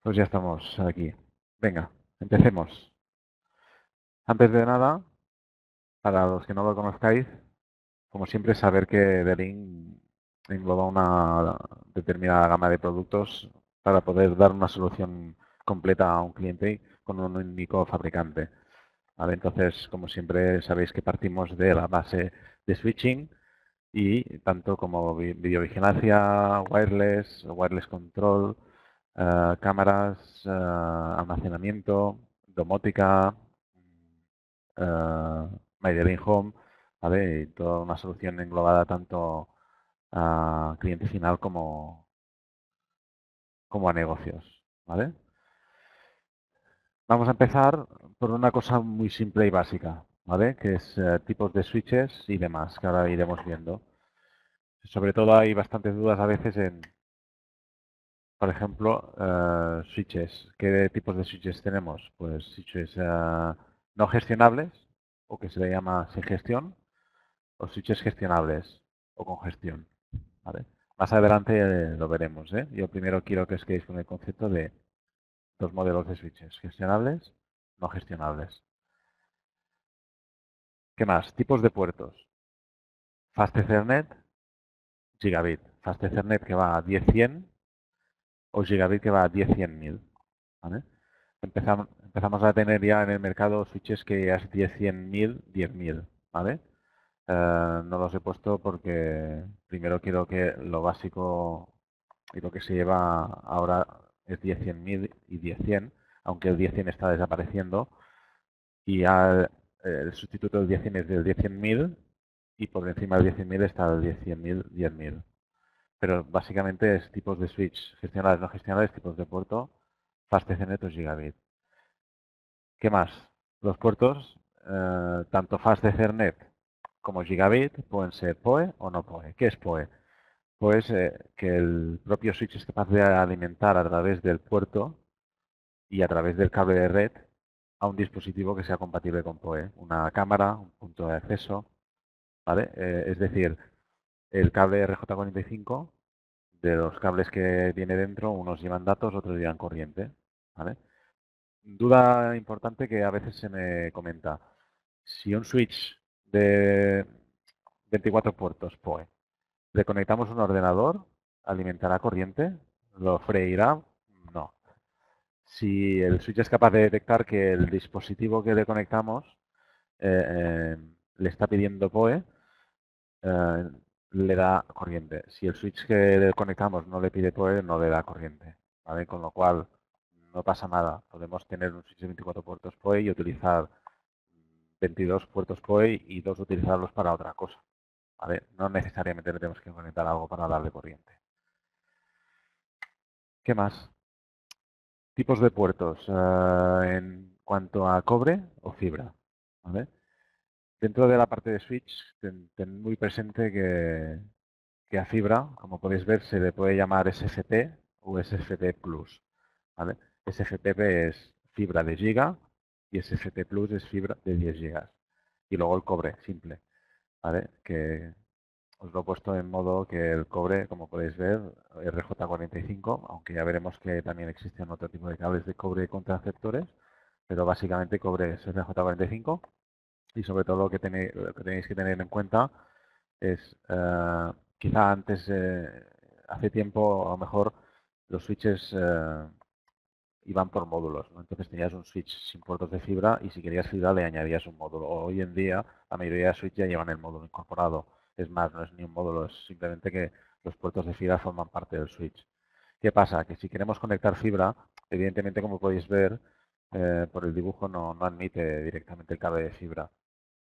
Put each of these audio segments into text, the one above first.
Pues ya estamos aquí. Venga, empecemos. Antes de nada, para los que no lo conozcáis, como siempre, saber que Delin engloba una determinada gama de productos para poder dar una solución completa a un cliente con un único fabricante. ¿Vale? Entonces, como siempre, sabéis que partimos de la base de switching y tanto como videovigilancia, wireless control, cámaras, almacenamiento, domótica, My Home, ¿vale? Y toda una solución englobada tanto a cliente final como a negocios, ¿vale? Vamos a empezar por una cosa muy simple y básica, ¿vale? Que es tipos de switches y demás, que ahora iremos viendo. Sobre todo hay bastantes dudas a veces en, por ejemplo, switches. ¿Qué tipos de switches tenemos? Pues switches no gestionables, o que se le llama sin gestión, o switches gestionables, o con gestión. ¿Vale? Más adelante lo veremos, ¿eh? Yo primero quiero que os quedéis con el concepto de dos modelos de switches, gestionables, no gestionables. ¿Qué más? Tipos de puertos. Fast Ethernet, gigabit. Fast Ethernet que va a 10.100 o gigabit que va a 10.100.000. ¿Vale? Empezamos a tener ya en el mercado switches que ya es 10.100.000, 10.000. ¿Vale? No los he puesto porque primero quiero que lo básico y lo que se lleva ahora es 10.100.000 y 10.100, aunque el 10.100 está desapareciendo y ya el sustituto del 10.100 es del 10.100.000 y por encima del 10.100.000 está el 10.100.000, 10.000. Pero básicamente es tipos de switch gestionables, no gestionables, tipos de puerto, Fast Ethernet o Gigabit. ¿Qué más? Los puertos, tanto Fast Ethernet como Gigabit, pueden ser PoE o no PoE. ¿Qué es PoE? Pues que el propio switch es capaz de alimentar a través del puerto y a través del cable de red a un dispositivo que sea compatible con PoE. Una cámara, un punto de acceso, ¿vale? Es decir, el cable RJ45, de los cables que tiene dentro, unos llevan datos, otros llevan corriente, ¿vale? Duda importante que a veces se me comenta. Si un switch de 24 puertos PoE le conectamos un ordenador, ¿alimentará corriente? ¿Lo freirá? No. Si el switch es capaz de detectar que el dispositivo que le conectamos le está pidiendo PoE, eh, le da corriente. Si el switch que le conectamos no le pide PoE, no le da corriente. ¿Vale? Con lo cual, no pasa nada. Podemos tener un switch de 24 puertos PoE y utilizar 22 puertos PoE y dos utilizarlos para otra cosa. ¿Vale? No necesariamente le tenemos que conectar algo para darle corriente. ¿Qué más? Tipos de puertos en cuanto a cobre o fibra. ¿Vale? Dentro de la parte de switch, ten muy presente que a fibra, como podéis ver, se le puede llamar SFP o SFP Plus. ¿Vale? SFP es fibra de giga y SFP Plus es fibra de 10 gigas. Y luego el cobre simple, ¿vale? Que os lo he puesto en modo que el cobre, como podéis ver, RJ45, aunque ya veremos que también existen otro tipo de cables de cobre con transceptores, pero básicamente cobre es RJ45 y sobre todo lo que tenéis que tener en cuenta es, quizá antes, hace tiempo, a lo mejor los switches iban por módulos, ¿no? Entonces tenías un switch sin puertos de fibra y si querías fibra le añadías un módulo. Hoy en día la mayoría de switches ya llevan el módulo incorporado. Es más, no es ni un módulo, es simplemente que los puertos de fibra forman parte del switch. ¿Qué pasa? Que si queremos conectar fibra, evidentemente, como podéis ver, por el dibujo no admite directamente el cable de fibra.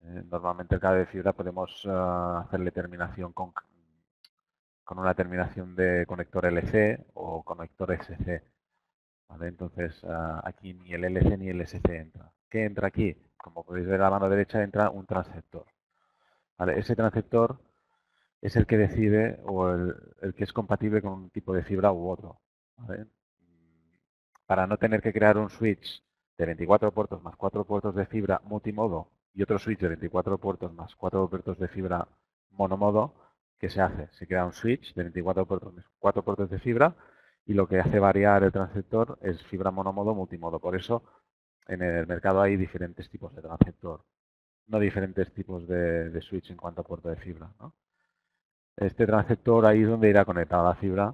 Normalmente el cable de fibra podemos hacerle terminación con una terminación de conector LC o conector SC. ¿Vale? Entonces, aquí ni el LC ni el SC entra. ¿Qué entra aquí? Como podéis ver a la mano derecha entra un transceptor. ¿Vale? Ese transceptor es el que decide o el que es compatible con un tipo de fibra u otro. ¿Vale? Para no tener que crear un switch de 24 puertos más 4 puertos de fibra multimodo y otro switch de 24 puertos más 4 puertos de fibra monomodo, ¿qué se hace? Se crea un switch de 24 puertos más 4 puertos de fibra y lo que hace variar el transceptor es fibra monomodo o multimodo. Por eso en el mercado hay diferentes tipos de transceptor, no diferentes tipos de switch en cuanto a puerto de fibra, ¿no? Este transceptor ahí es donde irá conectada la fibra.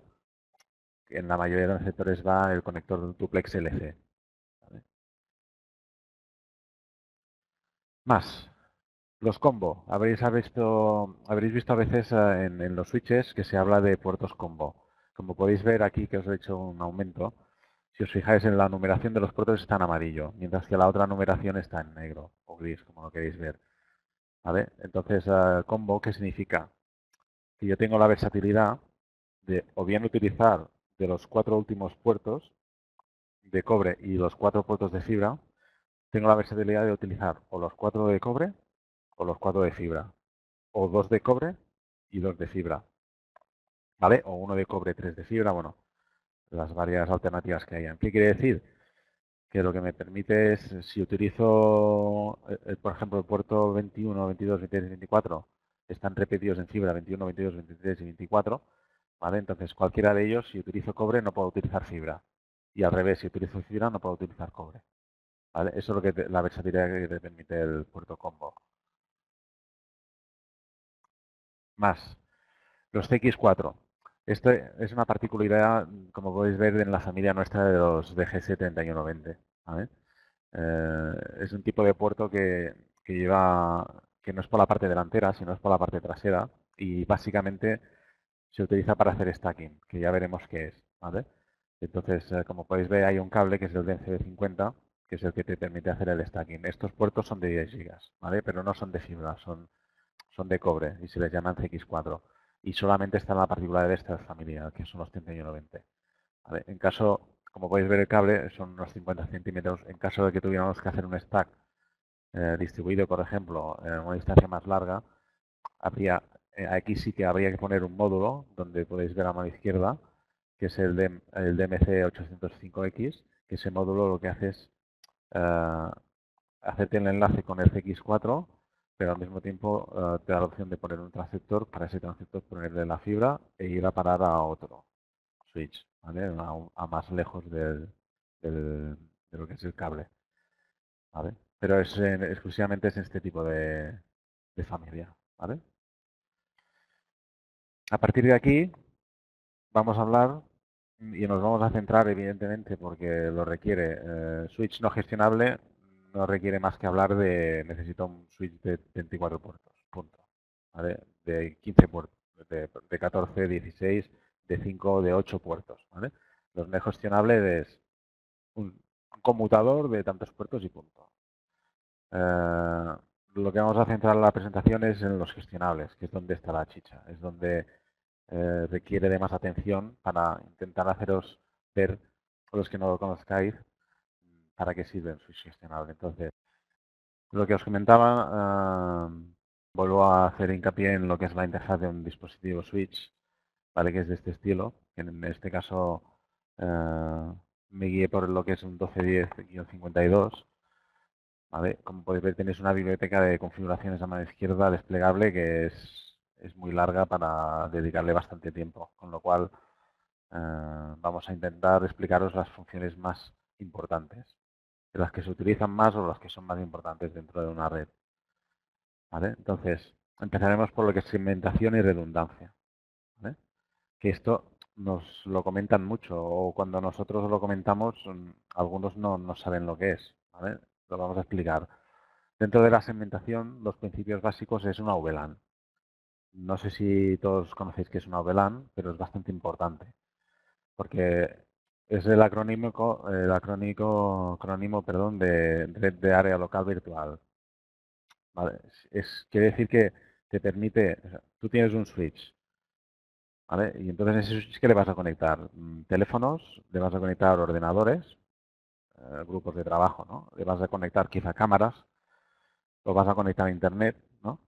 En la mayoría de los transceptores va el conector duplex LC. ¿Vale? Más, los combo. Habréis visto a veces en los switches que se habla de puertos combo. Como podéis ver aquí que os he hecho un aumento, si os fijáis en la numeración de los puertos está en amarillo, mientras que la otra numeración está en negro o gris, como lo queréis ver. ¿Vale? Entonces, combo, ¿qué significa? Que yo tengo la versatilidad de o bien utilizar de los 4 últimos puertos de cobre y los 4 puertos de fibra, tengo la versatilidad de utilizar o los 4 de cobre o los 4 de fibra, o 2 de cobre y 2 de fibra, ¿vale? O 1 de cobre, 3 de fibra, bueno, las varias alternativas que hayan. ¿Qué quiere decir? Que lo que me permite es, si utilizo, por ejemplo, el puerto 21, 22, 23 y 24, están repetidos en fibra 21, 22, 23 y 24, ¿vale? Entonces, cualquiera de ellos, si utilizo cobre, no puedo utilizar fibra. Y al revés, si utilizo fibra, no puedo utilizar cobre. ¿Vale? Eso es lo que la versatilidad que te permite el puerto combo. Más, los CX4. Esto es una particularidad, como podéis ver, en la familia nuestra de los DGS3120. ¿Vale? Es un tipo de puerto que lleva, que no es por la parte delantera, sino es por la parte trasera y básicamente se utiliza para hacer stacking, que ya veremos qué es, ¿vale? Entonces, como podéis ver, hay un cable que es el DNCB50, que es el que te permite hacer el stacking. Estos puertos son de 10 gigas, ¿vale? Pero no son de fibra, son de cobre y se les llaman CX4. Y solamente está en la particularidad de esta familia, que son los 3120. ¿Vale? En caso, como podéis ver el cable, son unos 50 centímetros. En caso de que tuviéramos que hacer un stack distribuido, por ejemplo, en una distancia más larga, aquí sí que habría que poner un módulo, donde podéis ver a mano izquierda, que es el DMC805X, que ese módulo lo que hace es eh, hacerte el enlace con el CX4, pero al mismo tiempo te da la opción de poner un transceptor, para ese transceptor ponerle la fibra e ir a parar a otro switch, ¿vale? A más lejos de lo que es el cable, ¿vale? Pero exclusivamente es este tipo de familia, ¿vale? A partir de aquí vamos a hablar y nos vamos a centrar, evidentemente, porque lo requiere. Switch no gestionable no requiere más que hablar de necesito un switch de 24 puertos, punto. ¿Vale? De 15 puertos, de 14, 16, de 5, de 8 puertos. ¿Vale? Los no gestionables es un conmutador de tantos puertos y punto. Lo que vamos a centrar en la presentación es en los gestionables, que es donde está la chicha, es donde requiere de más atención para intentar haceros ver, a los que no lo conozcáis, para qué sirve el switch gestionable. Entonces, lo que os comentaba, vuelvo a hacer hincapié en lo que es la interfaz de un dispositivo switch, ¿vale? Que es de este estilo. En este caso me guié por lo que es un 1210-52. ¿Vale? Como podéis ver, tenéis una biblioteca de configuraciones a mano izquierda desplegable que es muy larga para dedicarle bastante tiempo, con lo cual vamos a intentar explicaros las funciones más importantes, de las que se utilizan más o las que son más importantes dentro de una red. ¿Vale? Entonces, empezaremos por lo que es segmentación y redundancia. ¿Vale? Que esto nos lo comentan mucho o cuando nosotros lo comentamos, algunos no saben lo que es. ¿Vale? Lo vamos a explicar. Dentro de la segmentación, los principios básicos es una VLAN. No sé si todos conocéis qué es una VLAN, pero es bastante importante, porque es el acrónimo, perdón, de red de área local virtual. ¿Vale? Quiere decir que te permite, o sea, tú tienes un switch, ¿vale? Y entonces en ese switch, ¿qué le vas a conectar? Teléfonos, le vas a conectar ordenadores, grupos de trabajo, ¿no? Le vas a conectar quizá cámaras, lo vas a conectar a internet, ¿no?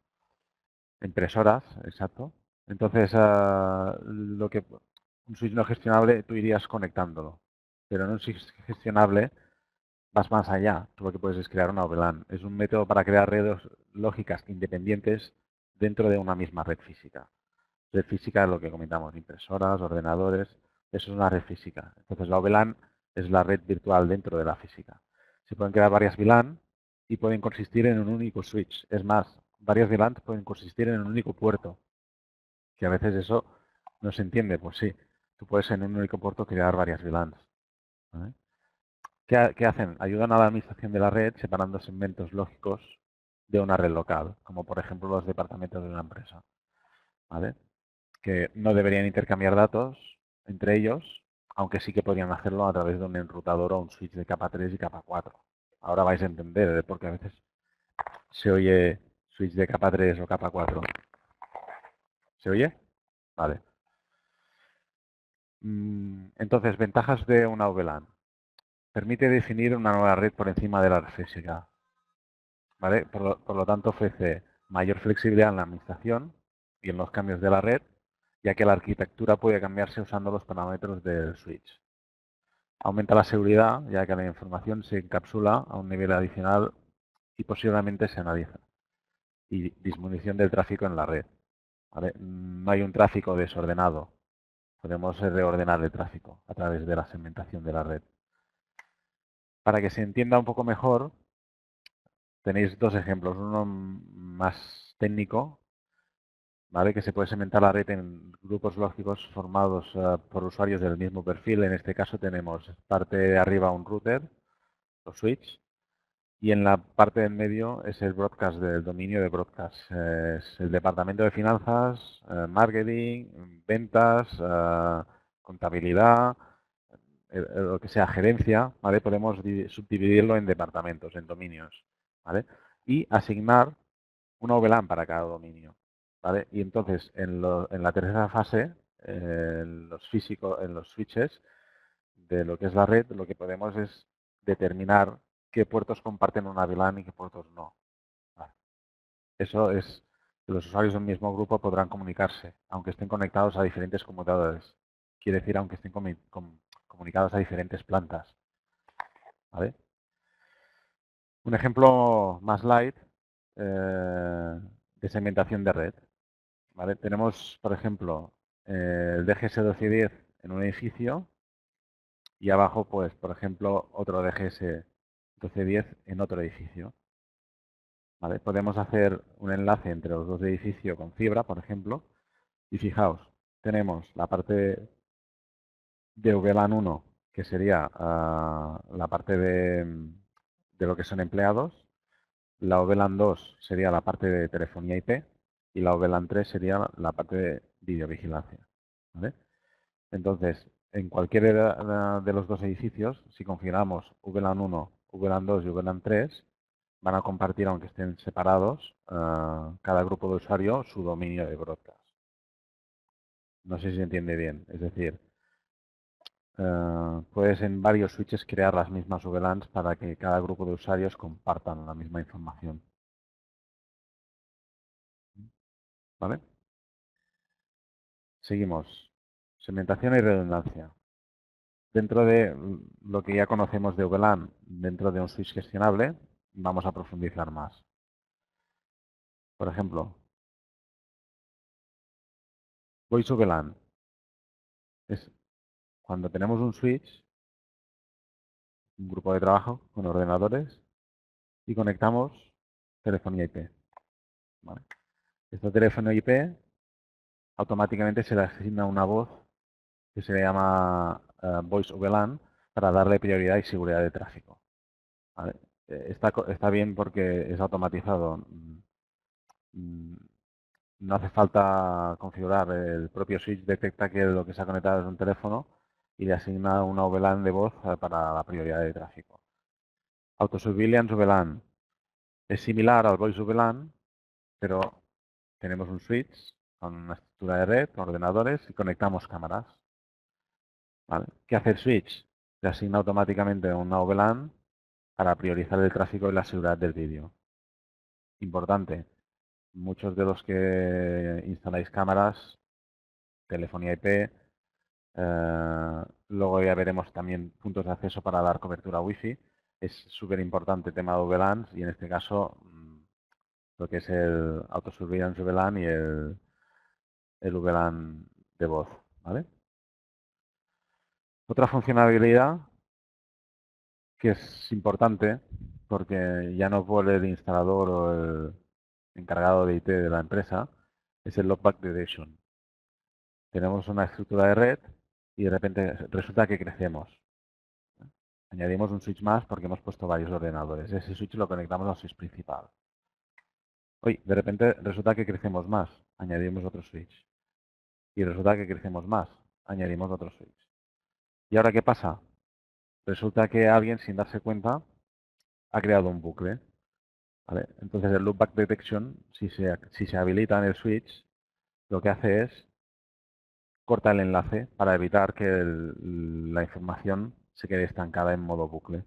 Impresoras, exacto. Entonces, un switch no gestionable, tú irías conectándolo. Pero en un switch gestionable vas más allá. Tú lo que puedes es crear una VLAN. Es un método para crear redes lógicas independientes dentro de una misma red física. Red física es lo que comentamos, impresoras, ordenadores. Eso es una red física. Entonces la VLAN es la red virtual dentro de la física. Se pueden crear varias VLAN y pueden consistir en un único switch. Es más, varias VLAN pueden consistir en un único puerto, que a veces eso no se entiende. Pues sí, tú puedes en un único puerto crear varias VLANs. ¿Vale? ¿Qué hacen? Ayudan a la administración de la red separando segmentos lógicos de una red local, como por ejemplo los departamentos de una empresa. ¿Vale? Que no deberían intercambiar datos entre ellos, aunque sí que podrían hacerlo a través de un enrutador o un switch de capa 3 y capa 4. Ahora vais a entender, porque a veces se oye switch de capa 3 o capa 4. ¿Se oye? Vale. Entonces, ventajas de una VLAN. Permite definir una nueva red por encima de la red física. ¿Vale? Por lo tanto, ofrece mayor flexibilidad en la administración y en los cambios de la red, ya que la arquitectura puede cambiarse usando los parámetros del switch. Aumenta la seguridad, ya que la información se encapsula a un nivel adicional y posiblemente se analiza. Y disminución del tráfico en la red. ¿Vale? No hay un tráfico desordenado. Podemos reordenar el tráfico a través de la segmentación de la red. Para que se entienda un poco mejor, tenéis dos ejemplos. Uno más técnico, ¿vale? Que se puede segmentar la red en grupos lógicos formados por usuarios del mismo perfil. En este caso tenemos parte de arriba un router o switch y en la parte del medio es el broadcast del dominio de broadcast. Es el departamento de finanzas, marketing, ventas, contabilidad, lo que sea gerencia, ¿vale? Podemos subdividirlo en departamentos, en dominios, ¿vale? Y asignar una VLAN para cada dominio, ¿vale? Y entonces, en la tercera fase, en los switches de lo que es la red, lo que podemos es determinar qué puertos comparten una VLAN y qué puertos no. ¿Vale? Eso es que los usuarios del mismo grupo podrán comunicarse, aunque estén conectados a diferentes conmutadores. Quiere decir, aunque estén comunicados a diferentes plantas. ¿Vale? Un ejemplo más light de segmentación de red. ¿Vale? Tenemos, por ejemplo, el DGS 1210 en un edificio y abajo, pues, por ejemplo, otro DGS 1210 en otro edificio. ¿Vale? Podemos hacer un enlace entre los dos edificios con fibra, por ejemplo, y fijaos, tenemos la parte de VLAN 1, que sería la parte de lo que son empleados, la VLAN 2 sería la parte de telefonía IP y la VLAN 3 sería la parte de videovigilancia. ¿Vale? Entonces, en cualquiera de los dos edificios, si configuramos VLAN 1, VLAN 2 y VLAN 3, van a compartir, aunque estén separados, cada grupo de usuario su dominio de broadcast. No sé si se entiende bien. Es decir, puedes en varios switches crear las mismas VLANs para que cada grupo de usuarios compartan la misma información. ¿Vale? Seguimos. Segmentación y redundancia. Dentro de lo que ya conocemos de VLAN, dentro de un switch gestionable, vamos a profundizar más. Por ejemplo, Voice VLAN. Es cuando tenemos un switch, un grupo de trabajo con ordenadores y conectamos telefonía IP. ¿Vale? Este teléfono IP automáticamente se le asigna una voz que se le llama Voice VLAN para darle prioridad y seguridad de tráfico. ¿Vale? Está bien porque es automatizado. Mm, No hace falta configurar. El propio switch detecta que lo que se ha conectado es un teléfono y le asigna una VLAN de voz para la prioridad de tráfico. Auto-Surveillance VLAN es similar al Voice VLAN, pero tenemos un switch con una estructura de red, con ordenadores y conectamos cámaras. ¿Vale? ¿Qué hace el switch? Le asigna automáticamente una VLAN para priorizar el tráfico y la seguridad del vídeo. Importante, muchos de los que instaláis cámaras, telefonía IP, luego ya veremos también puntos de acceso para dar cobertura Wi-Fi. Es súper importante el tema de VLANs y en este caso lo que es el Auto-Surveillance VLAN y el VLAN de voz. ¿Vale? Otra funcionalidad que es importante, porque ya no por el instalador o el encargado de IT de la empresa, es el loopback detection. Tenemos una estructura de red y de repente resulta que crecemos. Añadimos un switch más porque hemos puesto varios ordenadores. Ese switch lo conectamos al switch principal. Hoy, de repente resulta que crecemos más. Añadimos otro switch. Y resulta que crecemos más. Añadimos otro switch. ¿Y ahora qué pasa? Resulta que alguien, sin darse cuenta, ha creado un bucle. ¿Vale? Entonces el loopback detection, si se habilita en el switch, lo que hace es corta el enlace para evitar que la información se quede estancada en modo bucle.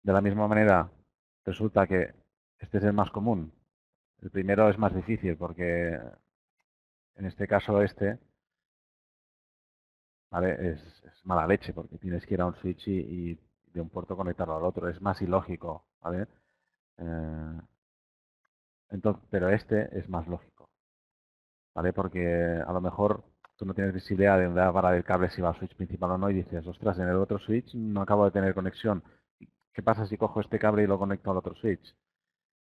De la misma manera, resulta que este es el más común. El primero es más difícil porque en este caso ¿vale? Es mala leche porque tienes que ir a un switch y de un puerto conectarlo al otro. Es más ilógico, ¿vale? Entonces, pero este es más lógico, ¿vale? Porque a lo mejor tú no tienes visibilidad de dónde va a parar el cable si va al switch principal o no y dices, ostras, en el otro switch no acabo de tener conexión. ¿Qué pasa si cojo este cable y lo conecto al otro switch?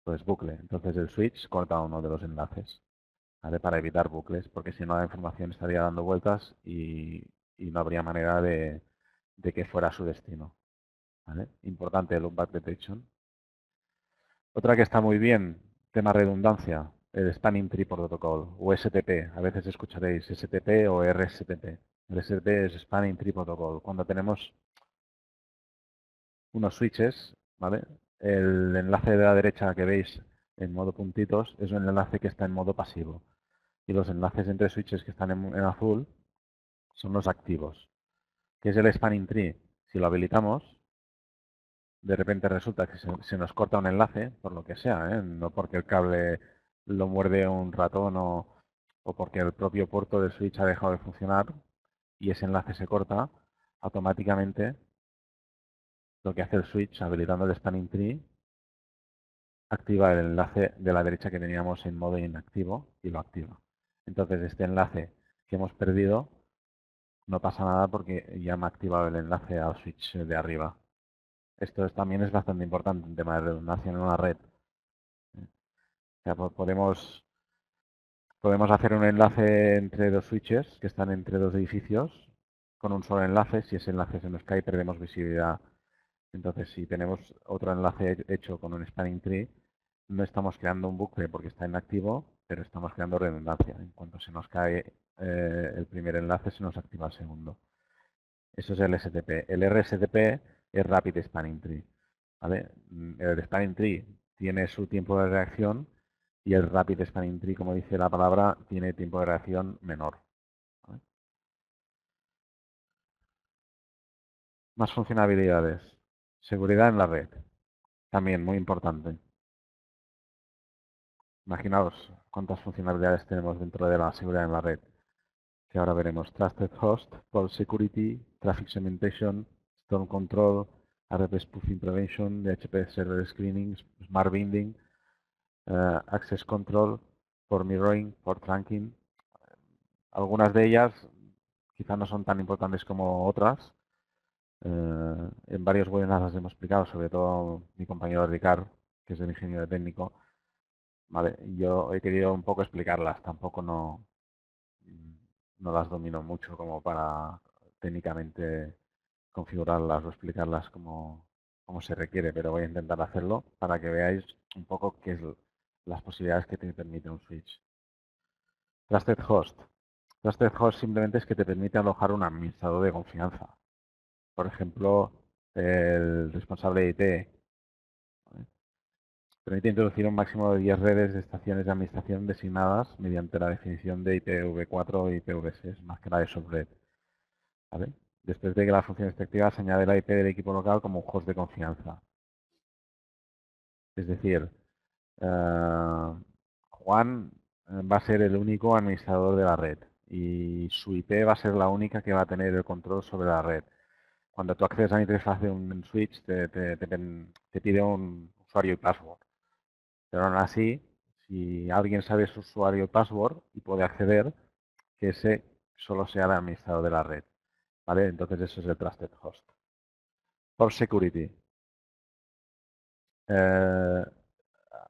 Pues bucle. Entonces el switch corta uno de los enlaces, ¿vale? Para evitar bucles, porque si no la información estaría dando vueltas y no habría manera de que fuera a su destino, ¿vale? Importante el loopback detection. Otra que está muy bien, tema redundancia, el Spanning Tree Protocol o STP. A veces escucharéis STP o RSTP. El STP es Spanning Tree Protocol. Cuando tenemos unos switches, ¿vale? El enlace de la derecha que veis en modo puntitos es un enlace que está en modo pasivo. Y los enlaces entre switches que están en azul son los activos. ¿Qué es el Spanning Tree? Si lo habilitamos, de repente resulta que se nos corta un enlace, por lo que sea, ¿eh? No porque el cable lo muerde un ratón o porque el propio puerto del switch ha dejado de funcionar y ese enlace se corta, automáticamente lo que hace el switch habilitando el spanning tree activa el enlace de la derecha que teníamos en modo inactivo y lo activa. Entonces este enlace que hemos perdido no pasa nada porque ya me ha activado el enlace al switch de arriba. Esto también es bastante importante en tema de redundancia en una red. O sea, podemos hacer un enlace entre dos switches que están entre dos edificios con un solo enlace. Si ese enlace se nos cae, perdemos visibilidad. Entonces, si tenemos otro enlace hecho con un spanning tree, no estamos creando un bucle porque está inactivo, pero estamos creando redundancia. En cuanto se nos cae el primer enlace, se nos activa el segundo. Eso es el STP. El RSTP es Rapid Spanning Tree, ¿vale? El Spanning Tree tiene su tiempo de reacción y el Rapid Spanning Tree, como dice la palabra, tiene tiempo de reacción menor, ¿vale? Más funcionalidades. Seguridad en la red. También muy importante. Imaginaos cuántas funcionalidades tenemos dentro de la seguridad en la red. Que ahora veremos. Trusted Host, Port Security, Traffic Segmentation, Storm Control, RP Spoofing Prevention, DHCP Server Screening, Smart Binding, Access Control, Port Mirroring, Port Trunking. Algunas de ellas quizás no son tan importantes como otras. En varios webinars las hemos explicado, sobre todo mi compañero Ricard, que es el ingeniero técnico. Vale, yo he querido un poco explicarlas, tampoco no las domino mucho como para técnicamente configurarlas o explicarlas como se requiere, pero voy a intentar hacerlo para que veáis un poco qué es las posibilidades que te permite un switch. Trusted Host. Trusted Host simplemente es que te permite alojar un administrador de confianza. Por ejemplo, el responsable de IT. ¿Vale? Permite introducir un máximo de 10 redes de estaciones de administración designadas mediante la definición de IPv4 o IPv6, más que la de subred. ¿Vale? Después de que la función esté activa, se añade la IP del equipo local como un host de confianza. Es decir, Juan va a ser el único administrador de la red y su IP va a ser la única que va a tener el control sobre la red. Cuando tú accedes a la interfaz de un switch, te pide un usuario y password. Pero aún así, si alguien sabe su usuario y password y puede acceder, que ese solo sea el administrador de la red. ¿vale? Entonces eso es el Trusted Host. Port Security.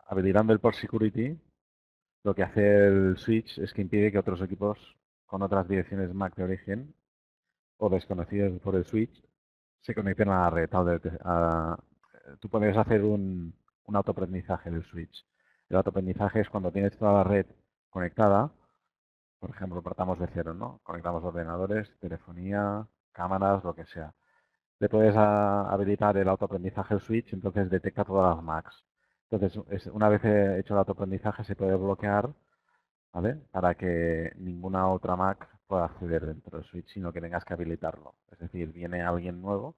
Habilitando el Port Security, lo que hace el switch es que impide que otros equipos con otras direcciones MAC de origen o desconocidas por el switch se conecten a la red. Tú puedes hacer un autoaprendizaje del switch. El autoaprendizaje es cuando tienes toda la red conectada, por ejemplo, partamos de cero, ¿no? Conectamos ordenadores, telefonía, cámaras, lo que sea. Le puedes habilitar el autoaprendizaje del switch, entonces detecta todas las MACs. Entonces, una vez hecho el autoaprendizaje, se puede bloquear, ¿vale? Para que ninguna otra Mac pueda acceder dentro del switch, sino que tengas que habilitarlo. Es decir, viene alguien nuevo,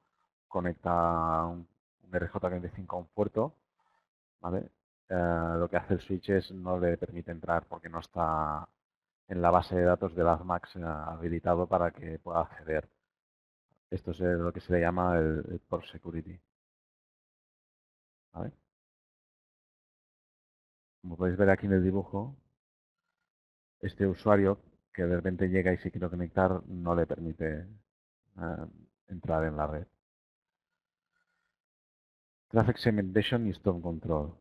conecta un RJ45 a un puerto, ¿vale? Lo que hace el switch es no le permite entrar porque no está en la base de datos de las Macs habilitado para que pueda acceder. Esto es lo que se le llama el Port Security, ¿vale? Como podéis ver aquí en el dibujo, este usuario que de repente llega y se quiere conectar no le permite entrar en la red. Traffic Segmentation y Stop Control.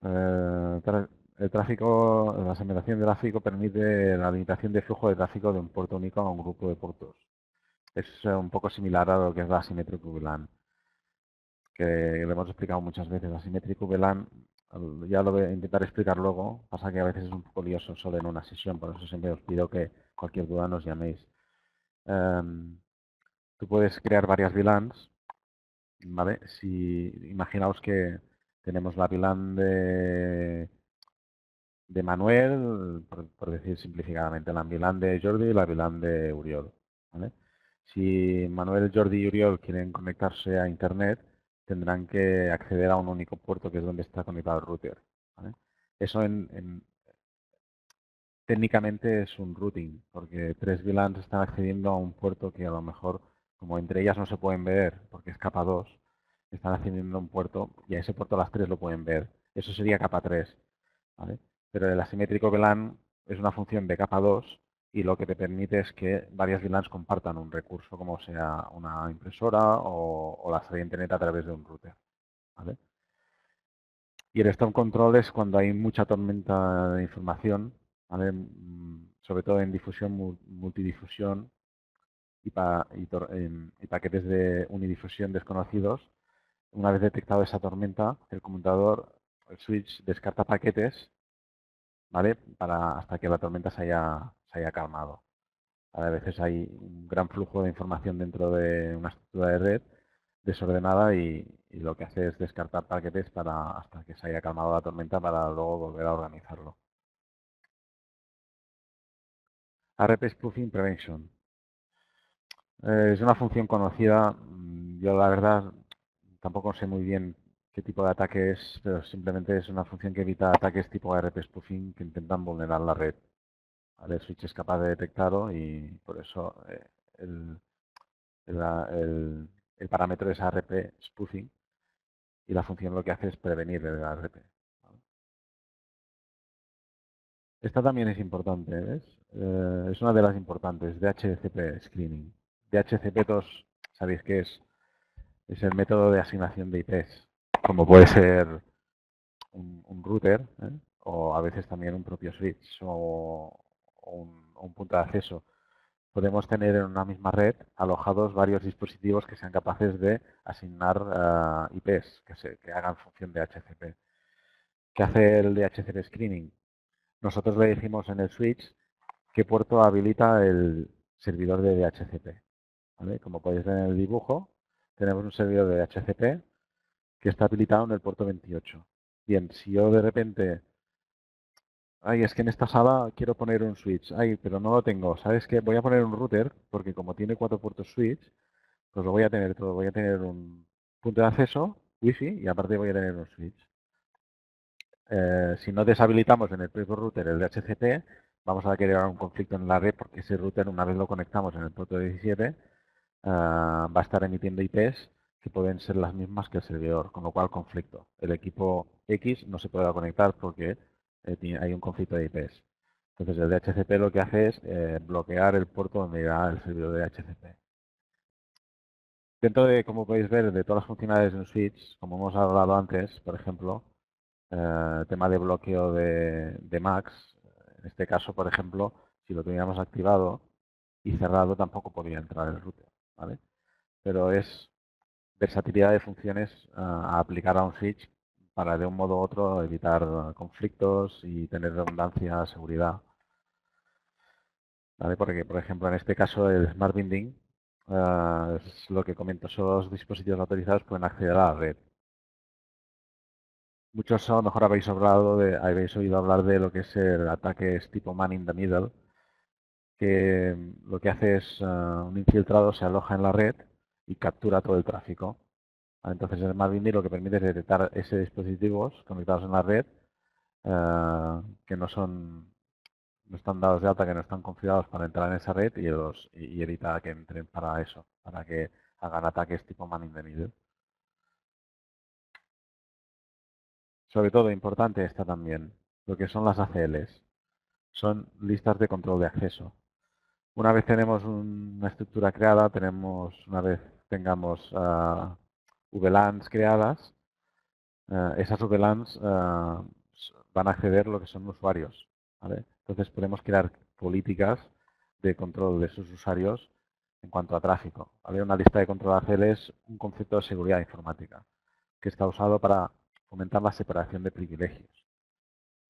El tráfico, la segmentación de tráfico permite la limitación de flujo de tráfico de un puerto único a un grupo de puertos. Es un poco similar a lo que es la Asymmetric VLAN, que lo hemos explicado muchas veces. La Asymmetric VLAN, ya lo voy a intentar explicar luego, pasa que a veces es un poco lioso solo en una sesión, por eso siempre os pido que cualquier duda nos llaméis. Tú puedes crear varias VLANs, ¿vale? Si imaginaos que tenemos la VLAN de Manuel, por decir simplificadamente, la VLAN de Jordi y la VLAN de Uriol, ¿vale? Si Manuel, Jordi y Uriol quieren conectarse a Internet, tendrán que acceder a un único puerto que es donde está conectado el router, ¿vale? Eso técnicamente es un routing, porque tres VLANs están accediendo a un puerto que a lo mejor, como entre ellas no se pueden ver, porque es capa 2, están accediendo a un puerto y a ese puerto las tres lo pueden ver. Eso sería capa 3, ¿vale? Pero el asimétrico VLAN es una función de capa 2 y lo que te permite es que varias VLANs compartan un recurso, como sea una impresora o la salida de internet a través de un router, ¿vale? Y el stop control es cuando hay mucha tormenta de información, ¿vale? Sobre todo en difusión, multidifusión y paquetes de unidifusión desconocidos. Una vez detectado esa tormenta, el conmutador, el switch, descarta paquetes, ¿vale? Hasta que la tormenta se haya calmado. A veces hay un gran flujo de información dentro de una estructura de red desordenada y lo que hace es descartar paquetes hasta que se haya calmado la tormenta para luego volver a organizarlo. RP Spoofing Prevention. Es una función conocida. Yo la verdad tampoco sé muy bien qué tipo de ataque es, pero simplemente es una función que evita ataques tipo RP Spoofing que intentan vulnerar la red. ¿Vale? El switch es capaz de detectarlo y por eso el, el parámetro es RP Spoofing y la función lo que hace es prevenir el RP. ¿Vale? Esta también es importante, ¿ves? Es una de las importantes, DHCP Screening. DHCP2, sabéis qué es. Es el método de asignación de IPs, como puede ser un router, ¿eh? O a veces también un propio switch o un punto de acceso. Podemos tener en una misma red alojados varios dispositivos que sean capaces de asignar IPs, que hagan función de DHCP. ¿Qué hace el DHCP Screening? Nosotros le decimos en el switch qué puerto habilita el servidor de DHCP. ¿Vale? Como podéis ver en el dibujo, tenemos un servidor de DHCP que está habilitado en el puerto 28. Bien, si yo de repente, ay, es que en esta sala quiero poner un switch, ay, pero no lo tengo, ¿sabes qué? Voy a poner un router, porque como tiene 4 puertos switch, pues lo voy a tener todo. Voy a tener un punto de acceso, wifi, y aparte voy a tener un switch. Si no deshabilitamos en el propio router el DHCP, vamos a crear un conflicto en la red porque ese router, una vez lo conectamos en el puerto 17, va a estar emitiendo IPs que pueden ser las mismas que el servidor, con lo cual conflicto. El equipo X no se puede conectar porque hay un conflicto de IPs. Entonces el DHCP lo que hace es bloquear el puerto donde irá el servidor de DHCP. Dentro de, como podéis ver, de todas las funcionalidades de un switch, como hemos hablado antes, por ejemplo, tema de bloqueo de MACs, en este caso, por ejemplo, si lo tuviéramos activado y cerrado, tampoco podría entrar el router, ¿vale? Pero es versatilidad de funciones a aplicar a un switch para de un modo u otro evitar conflictos y tener redundancia, seguridad. ¿Vale? Porque, por ejemplo, en este caso el Smart Binding es lo que comento, solo los dispositivos autorizados pueden acceder a la red. Muchos a lo mejor habéis oído hablar de lo que es el ataques tipo Man in the Middle, que lo que hace es un infiltrado se aloja en la red y captura todo el tráfico. Entonces el Smart Binding lo que permite es detectar esos dispositivos conectados en la red que no están dados de alta, que no están configurados para entrar en esa red y evita que entren para eso, para que hagan ataques tipo Man in the Middle. Sobre todo, importante está también lo que son las ACLs. Son listas de control de acceso. Una vez tenemos una estructura creada, una vez tengamos VLANs creadas, esas VLANs van a acceder a lo que son usuarios, ¿vale? Entonces podemos crear políticas de control de esos usuarios en cuanto a tráfico, ¿vale? Una lista de control ACL es un concepto de seguridad informática que está usado para fomentar la separación de privilegios.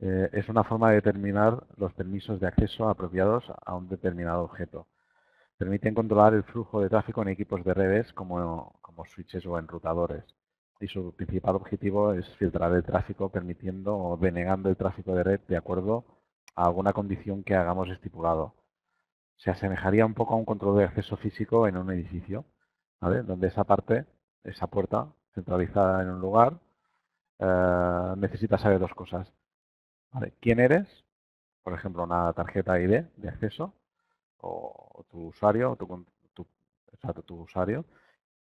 Es una forma de determinar los permisos de acceso apropiados a un determinado objeto. Permiten controlar el flujo de tráfico en equipos de redes como switches o enrutadores. Y su principal objetivo es filtrar el tráfico permitiendo o denegando el tráfico de red de acuerdo a alguna condición que hagamos estipulado. Se asemejaría un poco a un control de acceso físico en un edificio, ¿vale? Donde esa puerta centralizada en un lugar, necesita saber dos cosas. ¿Vale? ¿Quién eres? Por ejemplo, una tarjeta ID de acceso o tu usuario, exacto, tu usuario,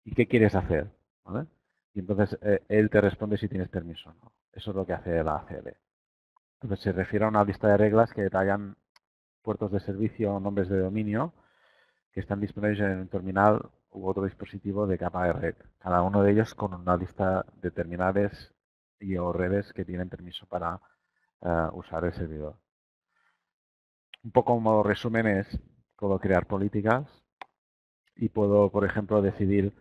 y qué quieres hacer, ¿vale? Y entonces él te responde si tienes permiso o no. Eso es lo que hace la ACL. Entonces se refiere a una lista de reglas que detallan puertos de servicio o nombres de dominio que están disponibles en un terminal u otro dispositivo de capa de red. Cada uno de ellos con una lista de terminales y o redes que tienen permiso para usar el servidor. Un poco como resumen es, puedo crear políticas y puedo, por ejemplo, decidir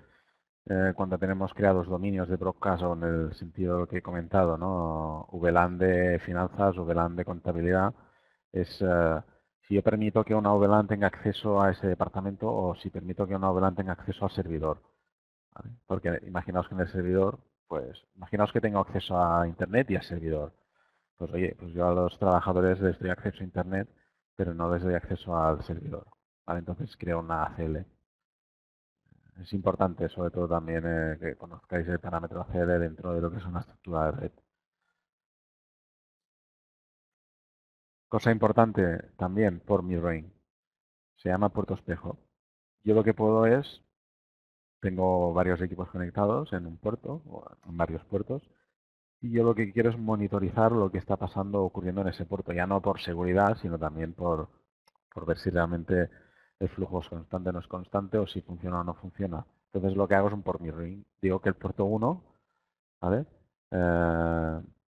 cuando tenemos creados dominios de broadcast o en el sentido que he comentado, ¿no? VLAN de finanzas, VLAN de contabilidad, es si yo permito que una VLAN tenga acceso a ese departamento o si permito que una VLAN tenga acceso al servidor. ¿Vale? Porque imaginaos que en el servidor, pues, imaginaos que tengo acceso a Internet y al servidor. Pues oye, pues yo a los trabajadores les doy acceso a Internet, pero no les doy acceso al servidor. ¿Vale? Entonces creo una ACL. Es importante, sobre todo también, que conozcáis el parámetro ACL dentro de lo que es una estructura de red. Cosa importante también, por mirroring. Se llama puerto espejo. Yo lo que puedo es, tengo varios equipos conectados en un puerto, o en varios puertos, y yo lo que quiero es monitorizar lo que está pasando, ocurriendo en ese puerto, ya no por seguridad, sino también por ver si realmente el flujo es constante o no es constante, o si funciona o no funciona. Entonces lo que hago es un por mirroring. Digo que el puerto 1, ¿vale?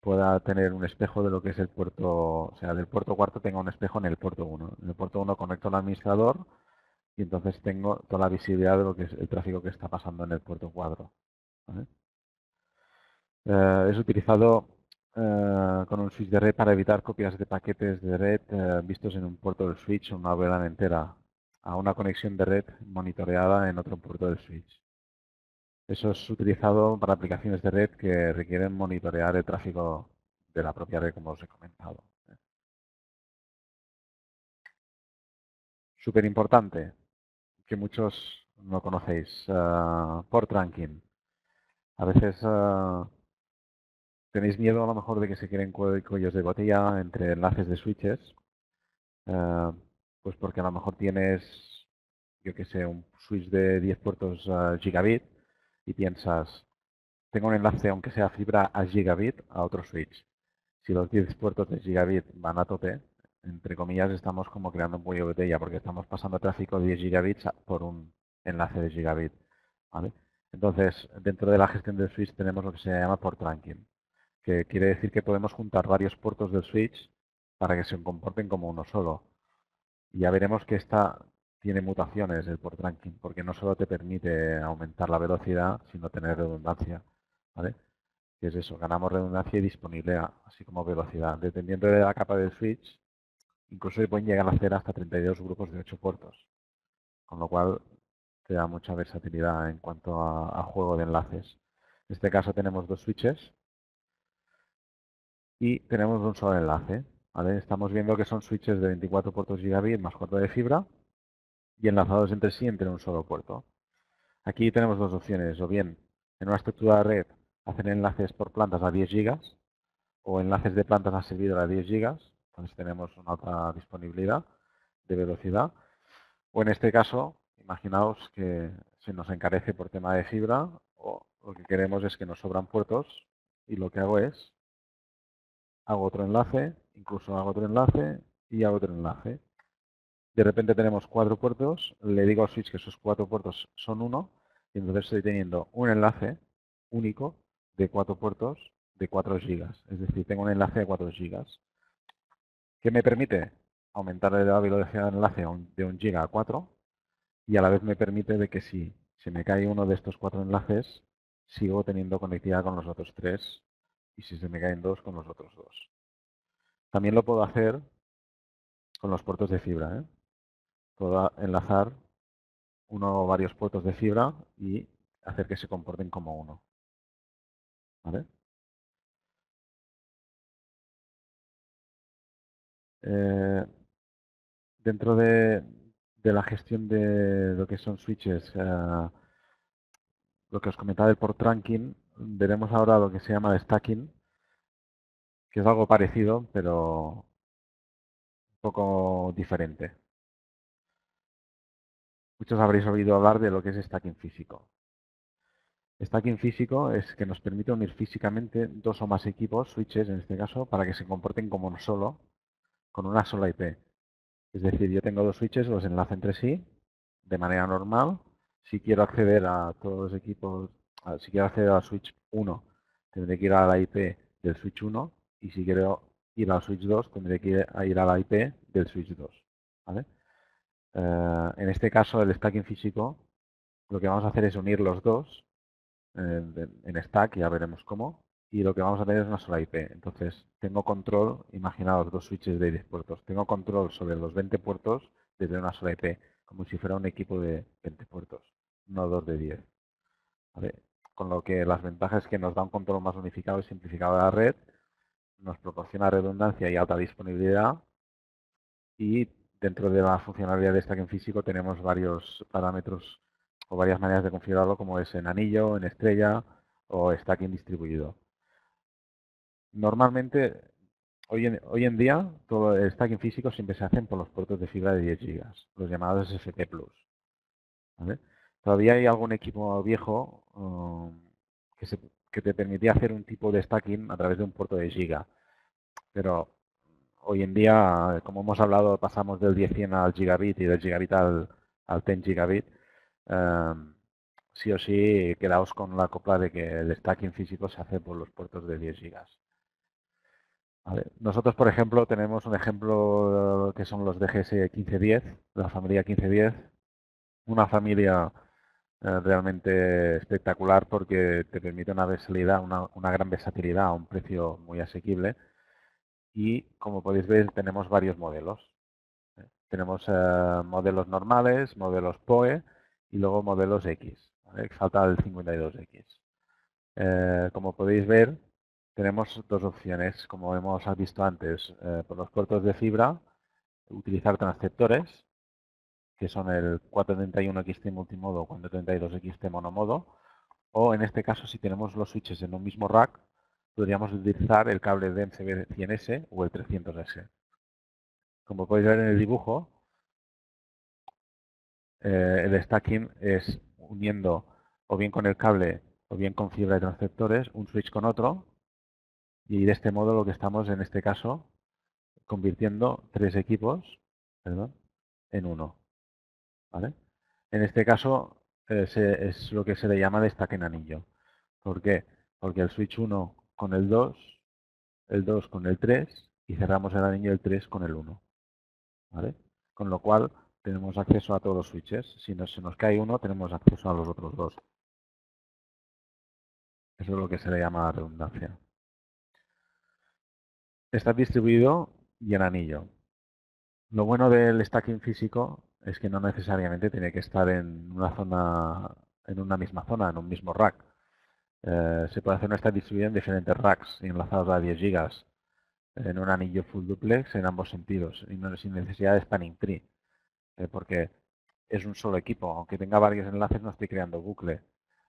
Pueda tener un espejo de lo que es el puerto, o sea, del puerto cuarto tenga un espejo en el puerto 1. En el puerto 1 conecto al administrador y entonces tengo toda la visibilidad de lo que es el tráfico que está pasando en el puerto 4. ¿Vale? Es utilizado con un switch de red para evitar copias de paquetes de red vistos en un puerto del switch o una VLAN entera a una conexión de red monitoreada en otro puerto del switch. Eso es utilizado para aplicaciones de red que requieren monitorear el tráfico de la propia red, como os he comentado. Súper importante, que muchos no conocéis, port ranking. A veces tenéis miedo a lo mejor de que se creen cuellos de botella entre enlaces de switches, eh, pues porque a lo mejor tienes, yo que sé, un switch de 10 puertos gigabit y piensas, tengo un enlace, aunque sea fibra a gigabit, a otro switch. Si los 10 puertos de gigabit van a tope, entre comillas, estamos como creando un cuello de botella porque estamos pasando tráfico de 10 gigabits por un enlace de gigabit. ¿Vale? Entonces, dentro de la gestión del switch tenemos lo que se llama port trunking, que quiere decir que podemos juntar varios puertos del switch para que se comporten como uno solo. Y ya veremos que esta tiene mutaciones, el port trunking, porque no solo te permite aumentar la velocidad, sino tener redundancia. ¿Vale? Que es eso, ganamos redundancia y disponibilidad, así como velocidad. Dependiendo de la capa del switch, incluso se pueden llegar a hacer hasta 32 grupos de 8 puertos, con lo cual te da mucha versatilidad en cuanto a juego de enlaces. En este caso tenemos dos switches y tenemos un solo enlace. ¿Vale? Estamos viendo que son switches de 24 puertos gigabit más 4 de fibra y enlazados entre sí entre un solo puerto. Aquí tenemos dos opciones, o bien en una estructura de red hacer enlaces por plantas a 10 gigas o enlaces de plantas a servidor a 10 gigas, entonces tenemos una alta disponibilidad de velocidad. O en este caso, imaginaos que se nos encarece por tema de fibra o lo que queremos es que nos sobran puertos y lo que hago es, hago otro enlace, incluso hago otro enlace y hago otro enlace. De repente tenemos 4 puertos, le digo al switch que esos 4 puertos son uno y entonces estoy teniendo un enlace único de 4 puertos de 4 gigas. Es decir, tengo un enlace de 4 gigas. ¿Qué me permite? Aumentar la velocidad del enlace de 1 giga a 4 y a la vez me permite de que si se me cae uno de estos 4 enlaces, sigo teniendo conectividad con los otros 3 y si se me caen 2 con los otros 2. También lo puedo hacer con los puertos de fibra. Puedo enlazar uno o varios puertos de fibra y hacer que se comporten como uno. ¿Vale? Eh, dentro de la gestión de lo que son switches, lo que os comentaba del port trunking, veremos ahora lo que se llama stacking, que es algo parecido, pero un poco diferente. Muchos habréis oído hablar de lo que es stacking físico. Stacking físico es que nos permite unir físicamente dos o más equipos, switches en este caso, para que se comporten como uno solo, con una sola IP. Es decir, yo tengo dos switches, los enlazo entre sí de manera normal. Si quiero acceder a todos los equipos, si quiero acceder al switch 1, tendré que ir a la IP del switch 1 y si quiero ir al switch 2, tendré que ir a la IP del switch 2. ¿Vale? En este caso, el stacking físico, lo que vamos a hacer es unir los dos en stack, ya veremos cómo, y lo que vamos a tener es una sola IP. Entonces, tengo control, imaginaos dos switches de 10 puertos, tengo control sobre los 20 puertos desde una sola IP, como si fuera un equipo de 20 puertos, no dos de 10. ¿Vale? Con lo que las ventajas es que nos da un control más unificado y simplificado de la red, nos proporciona redundancia y alta disponibilidad, y dentro de la funcionalidad de stacking físico tenemos varios parámetros o varias maneras de configurarlo, como es en anillo, en estrella o stacking distribuido. Normalmente, hoy en día, todo el stacking físico siempre se hacen por los puertos de fibra de 10 gigas, los llamados SFP+. ¿Vale? Todavía hay algún equipo viejo que te permitía hacer un tipo de stacking a través de un puerto de giga, pero hoy en día, como hemos hablado, pasamos del 10-100 al gigabit y del gigabit al 10 gigabit. Sí o sí, quedaos con la copla de que el stacking físico se hace por los puertos de 10 gigas. ¿Vale? Nosotros, por ejemplo, tenemos un ejemplo que son los DGS 1510, la familia 1510, una familia realmente espectacular porque te permite una versatilidad, una gran versatilidad a un precio muy asequible. Y como podéis ver, tenemos varios modelos. Tenemos modelos normales, modelos PoE y luego modelos X. ¿Vale? Falta el 52X. Como podéis ver, tenemos dos opciones. Como hemos visto antes, por los puertos de fibra, utilizar transceptores, que son el 431XT multimodo o 432XT monomodo. O en este caso, si tenemos los switches en un mismo rack, podríamos utilizar el cable de MCB 100S o el 300S. Como podéis ver en el dibujo, el stacking es uniendo o bien con el cable o bien con fibra de transceptores un switch con otro, y de este modo lo que estamos en este caso convirtiendo 3 equipos, perdón, en uno, ¿vale? En este caso es lo que se le llama de stack en anillo. ¿Por qué? Porque el switch 1 con el 2 con el 3 y cerramos el anillo del 3 con el 1, ¿vale? Con lo cual tenemos acceso a todos los switches. Si se nos cae uno, tenemos acceso a los otros dos. Eso es lo que se le llama redundancia. Está distribuido y en anillo. Lo bueno del stacking físico es que no necesariamente tiene que estar en una zona, en una misma zona, en un mismo rack. Se puede hacer una stack distribuida en diferentes racks enlazados a 10 gigas en un anillo full duplex en ambos sentidos y no sin necesidad de spanning tree, porque es un solo equipo. Aunque tenga varios enlaces, no estoy creando bucle.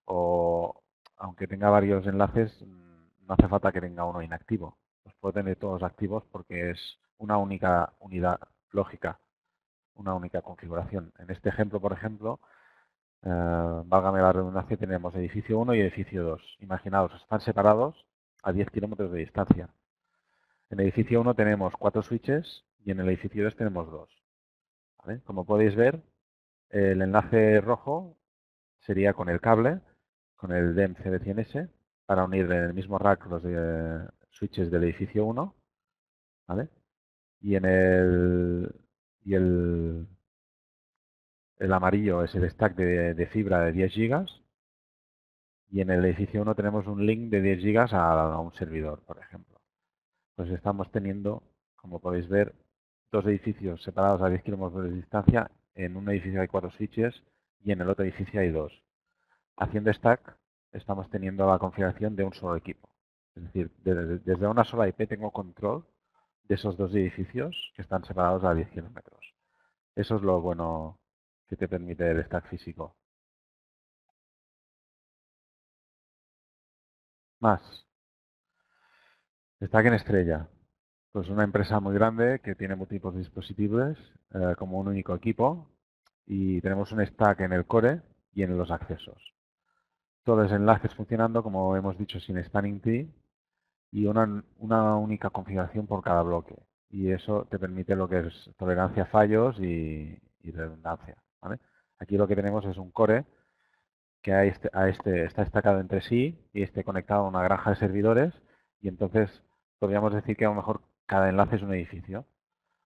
O aunque tenga varios enlaces, no hace falta que tenga uno inactivo. Los puedo tener todos activos porque es una única unidad lógica, una única configuración. En este ejemplo, por ejemplo, válgame la redundancia, tenemos edificio 1 y edificio 2. Imaginaos, están separados a 10 kilómetros de distancia. En el edificio 1 tenemos 4 switches y en el edificio 2 tenemos 2. ¿Vale? Como podéis ver, el enlace rojo sería con el cable, con el DEM CB100S, para unir en el mismo rack los switches del edificio 1, ¿vale? Y en el amarillo es el stack de fibra de 10 gigas y en el edificio 1 tenemos un link de 10 gigas a un servidor, por ejemplo. Pues estamos teniendo, como podéis ver, dos edificios separados a 10 kilómetros de distancia. En un edificio hay 4 switches y en el otro edificio hay 2. Haciendo stack, estamos teniendo la configuración de un solo equipo. Es decir, desde una sola IP tengo control de esos dos edificios que están separados a 10 kilómetros. Eso es lo bueno que te permite el stack físico. Más, stack en estrella. Pues una empresa muy grande que tiene múltiples dispositivos como un único equipo y tenemos un stack en el core y en los accesos. Todos los enlaces funcionando, como hemos dicho, sin spanning tree y una única configuración por cada bloque. Y eso te permite lo que es tolerancia a fallos y redundancia, ¿vale? Aquí lo que tenemos es un core que está destacado entre sí y esté conectado a una granja de servidores y entonces podríamos decir que a lo mejor cada enlace es un edificio.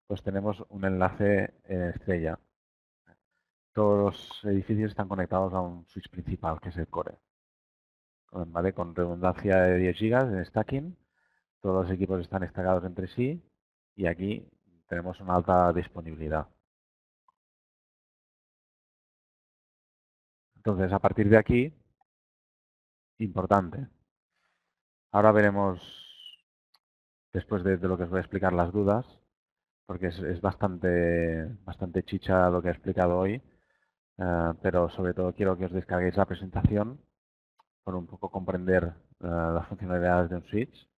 Pues tenemos un enlace en estrella. Todos los edificios están conectados a un switch principal, que es el core, ¿vale? Con redundancia de 10 gigas en stacking. Todos los equipos están estacados entre sí y aquí tenemos una alta disponibilidad. Entonces, a partir de aquí, importante. Ahora veremos, después de lo que os voy a explicar, las dudas, porque es bastante chicha lo que he explicado hoy, pero sobre todo quiero que os descarguéis la presentación por un poco comprender las funcionalidades de un switch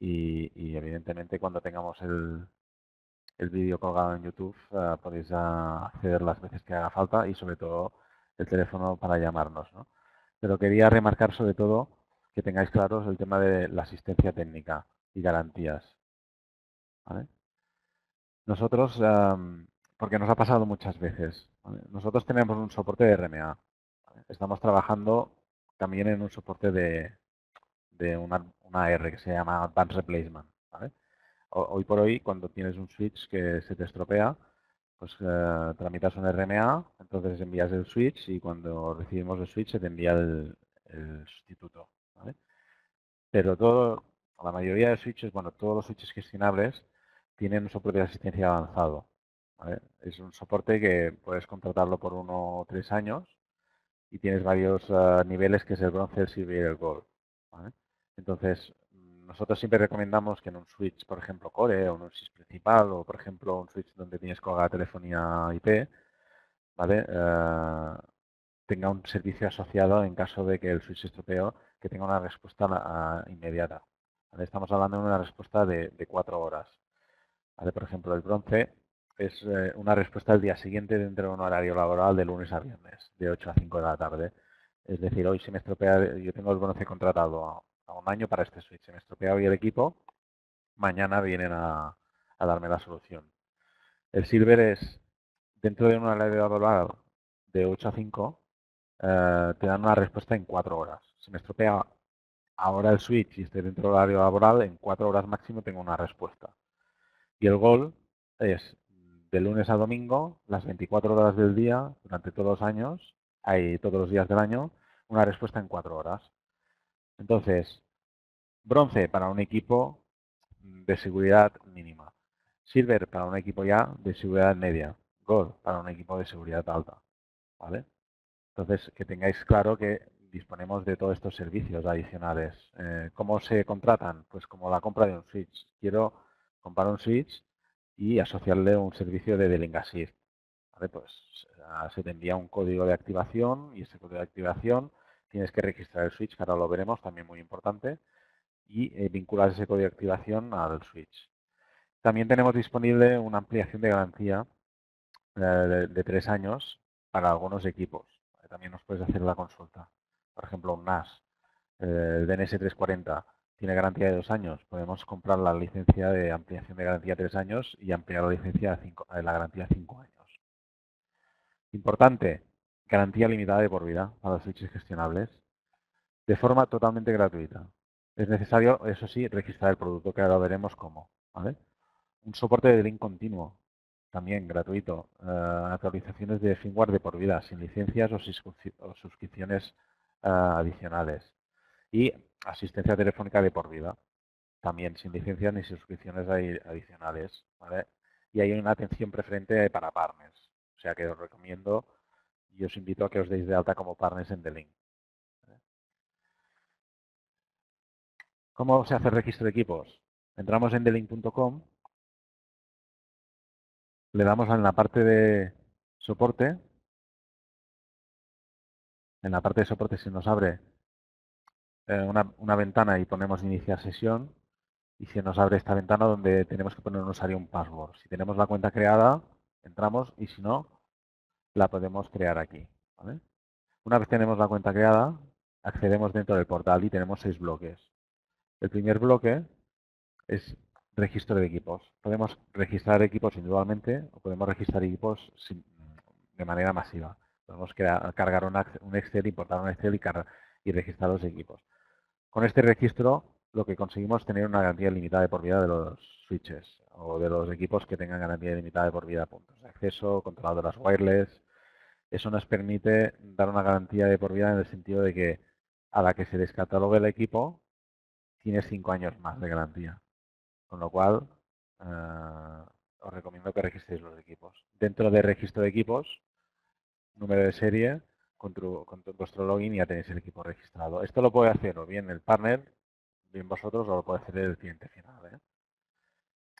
y evidentemente cuando tengamos el vídeo colgado en YouTube podéis acceder las veces que haga falta y sobre todo el teléfono para llamarnos, ¿no? Pero quería remarcar sobre todo que tengáis claros el tema de la asistencia técnica y garantías, ¿vale? Nosotros, porque nos ha pasado muchas veces, ¿vale? Nosotros tenemos un soporte de RMA, ¿vale? Estamos trabajando también en un soporte de una R que se llama Advanced Replacement, ¿vale? Hoy por hoy, cuando tienes un switch que se te estropea, pues tramitas un RMA, entonces envías el switch y cuando recibimos el switch se te envía el sustituto, ¿vale? Pero la mayoría de switches, bueno, todos los switches gestionables tienen un soporte de asistencia avanzado, ¿vale? Es un soporte que puedes contratarlo por 1 o 3 años y tienes varios niveles que es el bronce, el silver y el gold, ¿vale? Entonces, nosotros siempre recomendamos que en un switch, por ejemplo, core o en un switch principal o, por ejemplo, un switch donde tienes colgada telefonía IP, ¿vale? Tenga un servicio asociado en caso de que el switch se estropee, que tenga una respuesta inmediata, ¿vale? Estamos hablando de una respuesta de 4 horas, ¿vale? Por ejemplo, el bronce es una respuesta al día siguiente dentro de un horario laboral de lunes a viernes, de 8 a 5 de la tarde. Es decir, hoy se me estropea, yo tengo el bronce contratado a 1 año para este switch, se me estropea hoy el equipo, mañana vienen a a darme la solución. El Silver es, dentro de una ley laboral de 8 a 5, te dan una respuesta en 4 horas. Si me estropea ahora el switch y estoy dentro del horario laboral, en 4 horas máximo tengo una respuesta. Y el Gold es de lunes a domingo, las 24 horas del día, durante todos los años, hay todos los días del año, una respuesta en 4 horas. Entonces, bronce para un equipo de seguridad mínima. Silver para un equipo ya de seguridad media. Gold para un equipo de seguridad alta. ¿Vale? Entonces, que tengáis claro que disponemos de todos estos servicios adicionales. ¿Cómo se contratan? Pues como la compra de un switch. Quiero comprar un switch y asociarle un servicio de D-Link Assist. ¿Vale? Pues se te envía un código de activación y ese código de activación tienes que registrar el switch, que ahora lo veremos, también muy importante, y vincular ese código de activación al switch. También tenemos disponible una ampliación de garantía de 3 años para algunos equipos. También nos puedes hacer la consulta. Por ejemplo, un NAS, el DNS 340, tiene garantía de 2 años. Podemos comprar la licencia de ampliación de garantía 3 años y ampliar la licencia de la garantía a 5 años. Importante, garantía limitada de por vida para los switches gestionables, de forma totalmente gratuita. Es necesario, eso sí, registrar el producto, que ahora veremos cómo. ¿Vale? Un soporte de link continuo, también gratuito. Actualizaciones de firmware de por vida, sin licencias o suscripciones adicionales. Y asistencia telefónica de por vida, también sin licencias ni suscripciones adicionales. ¿Vale? Y hay una atención preferente para partners. O sea que os recomiendo y os invito a que os deis de alta como partners en The Link. ¿Cómo se hace el registro de equipos? Entramos en thelink.com, le damos en la parte de soporte. En la parte de soporte se nos abre una ventana y ponemos iniciar sesión, y se nos abre esta ventana donde tenemos que poner un usuario y un password. Si tenemos la cuenta creada, entramos, y si no, la podemos crear aquí. ¿Vale? Una vez tenemos la cuenta creada, accedemos dentro del portal y tenemos 6 bloques. El primer bloque es registro de equipos. Podemos registrar equipos individualmente o podemos registrar equipos de manera masiva. Podemos cargar un Excel, importar un Excel y registrar los equipos. Con este registro lo que conseguimos es tener una garantía limitada de por vida de los switches o de los equipos que tengan garantía limitada de por vida, puntos de acceso, controladoras wireless. Eso nos permite dar una garantía de por vida en el sentido de que a la que se descatalogue el equipo tienes 5 años más de garantía. Con lo cual, os recomiendo que registréis los equipos. Dentro del registro de equipos, número de serie, con vuestro login ya tenéis el equipo registrado. Esto lo puede hacer o bien el partner, bien vosotros, o lo puede hacer el cliente final.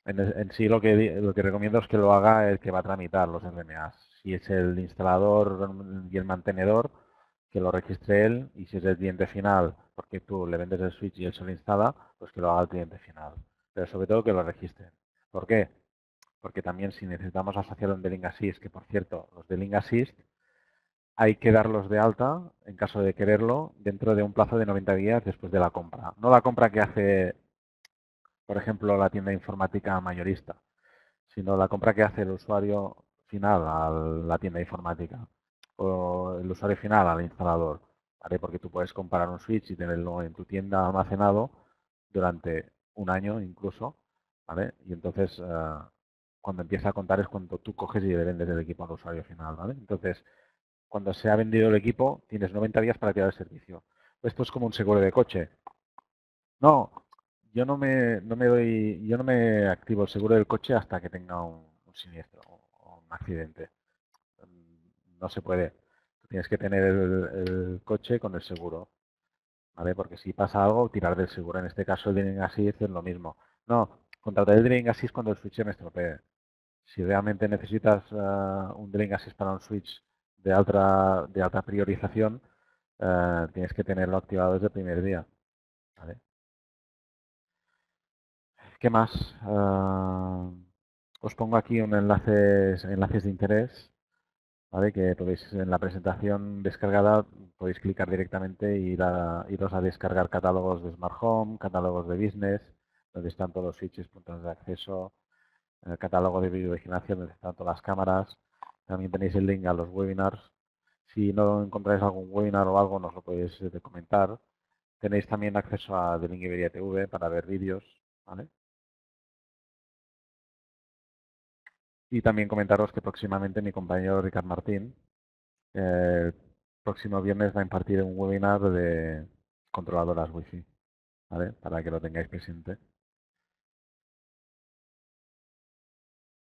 En sí lo que recomiendo es que lo haga el que va a tramitar los RMAs. Si es el instalador y el mantenedor, que lo registre él, y si es el cliente final, porque tú le vendes el switch y él se lo instala, pues que lo haga el cliente final. Pero sobre todo que lo registren. ¿Por qué? Porque también si necesitamos asociar un D-Link Assist, que por cierto, los D-Link Assist hay que darlos de alta, en caso de quererlo, dentro de un plazo de 90 días después de la compra. No la compra que hace, por ejemplo, la tienda informática mayorista, sino la compra que hace el usuario final a la tienda informática o el usuario final al instalador. ¿Vale? Porque tú puedes comprar un switch y tenerlo en tu tienda almacenado durante un año incluso. ¿Vale? Y entonces, cuando empieza a contar es cuando tú coges y le vendes el equipo al usuario final. ¿Vale? Entonces, cuando se ha vendido el equipo, tienes 90 días para tirar el servicio. Esto es como un seguro de coche. No, yo no me activo el seguro del coche hasta que tenga un siniestro o un accidente. No se puede. Tú tienes que tener el coche con el seguro, ¿vale? Porque si pasa algo, tirar del seguro. En este caso, el Driving Assist es lo mismo. No, contratar el Driving Assist cuando el switch se me estropee. Si realmente necesitas un Driving Assist para un switch de alta priorización, tienes que tenerlo activado desde el primer día, ¿vale? ¿Qué más? Os pongo aquí enlaces de interés, ¿vale? Que podéis, en la presentación descargada, podéis clicar directamente y iros a descargar catálogos de Smart Home, catálogos de Business, donde están todos los switches, puntos de acceso, En el catálogo de videovigilancia donde están todas las cámaras. También tenéis el link a los webinars. Si no encontráis algún webinar o algo, nos lo podéis comentar. Tenéis también acceso a The Link Iberia TV para ver vídeos, ¿vale? Y también comentaros que próximamente mi compañero Ricard Martín, el próximo viernes va a impartir un webinar de controladoras Wi-Fi, ¿vale? Para que lo tengáis presente.